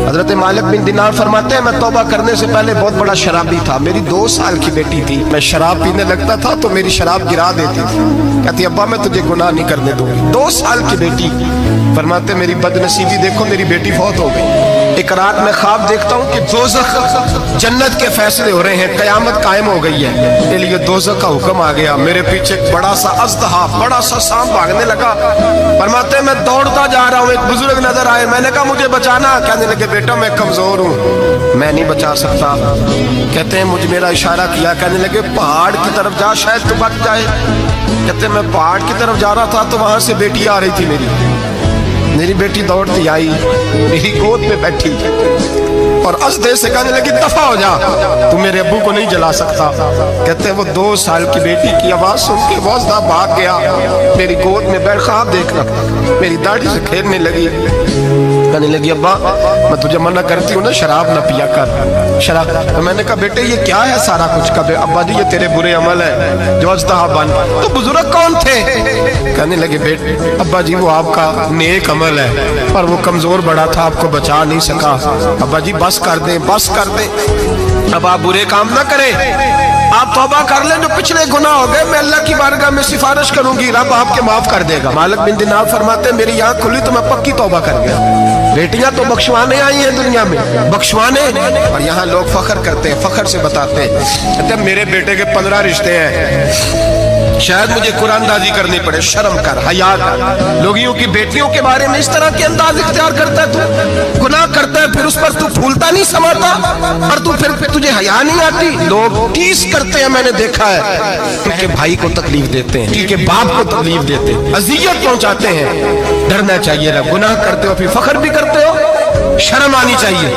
حضرت مالک بن دینار فرماتے ہیں میں توبہ کرنے سے پہلے بہت بڑا شرابی تھا، میری 2 سال کی بیٹی تھی، میں شراب پینے لگتا تھا تو میری شراب گرا دیتی تھی، کہتی ابا میں تجھے گناہ نہیں کرنے دوں گی۔ 2 سال کی بیٹی، فرماتے میری بد نصیبی دیکھو میری بیٹی فوت ہو گئی۔ ایک رات میں خواب دیکھتا ہوں کہ دوزخ جنت کے فیصلے ہو رہے ہیں، قیامت قائم ہو گئی ہے، کے لیے دوزخ کا حکم آ گیا۔ میرے پیچھے ایک بڑا سا اژدہا، بڑا سا سانپ بھاگنے لگا، فرماتے ہیں میں دوڑتا جا رہا ہوں، ایک بزرگ نظر آئے، میں نے کہا مجھے بچانا، کہنے لگے بیٹا میں کمزور ہوں، میں نہیں بچا سکتا۔ کہتے ہیں مجھے میرا اشارہ کیا، کہنے لگے پہاڑ کی طرف جا شاید تو بچ جائے۔ کہتے ہیں میں پہاڑ کی طرف جا رہا تھا تو وہاں سے بیٹی آ رہی تھی، میری بیٹی دوڑتی آئی، میری گود میں بیٹھی اور اژدہے سے کہنے لگی دفع ہو جا، تو میرے ابو کو نہیں جلا سکتا۔ کہتے ہیں وہ 2 سال کی بیٹی کی آواز سن کے وہ اژدہا بھاگ گیا، میری گود میں بیٹھ خواب دیکھنا، میری داڑھی سے کھیلنے لگی، کہنے لگی ابا میں تجھے منع کرتی ہوں نا شراب نہ پیا کر شراب۔ تو میں نے کہا بیٹے یہ کیا ہے سارا کچھ؟ کبھی ابا جی یہ تیرے برے عمل ہے جو اژدہا بن۔ تو بزرگ کون تھے؟ کہنے لگے بیٹے ابا جی وہ آپ کا نیک عمل ہے، پر وہ کمزور بڑا تھا آپ کو بچا نہیں سکا۔ ابا جی بس کر دیں بس کر دیں، اب آپ برے کام نہ کریں، آپ توبہ کر لیں، جو پچھلے گناہ ہو گئے میں اللہ کی بارگاہ میں سفارش کروں گی، رب آپ کے معاف کر دے گا۔ مالک بن دینار فرماتے ہیں میری آنکھ کھلی تو میں پکی توبہ کر گیا۔ بیٹیاں تو بخشوانے آئی ہیں دنیا میں، بخشوانے، اور یہاں لوگ فخر کرتے ہیں، فخر سے بتاتے ہیں، کہتے ہیں میرے بیٹے کے 15 رشتے ہیں، شاید مجھے قرآن اندازی کرنی پڑے، شرم کر، حیا کر۔ لوگیوں کی بیٹیوں کے بارے میں اس طرح کے انداز اختیار کرتا ہے، تو گناہ کرتا ہے پھر اس پر تو پھولتا نہیں سماتا، اور تو پھر تجھے حیا نہیں آتی۔ لوگ ٹیس کرتے ہیں، میں نے دیکھا ہے، ان کے بھائی کو تکلیف دیتے ہیں، ان کے باپ کو تکلیف دیتے ہیں، اذیت پہنچاتے ہیں۔ ڈرنا چاہیے، گناہ کرتے ہو پھر فخر بھی کرتے ہو، شرم آنی چاہیے۔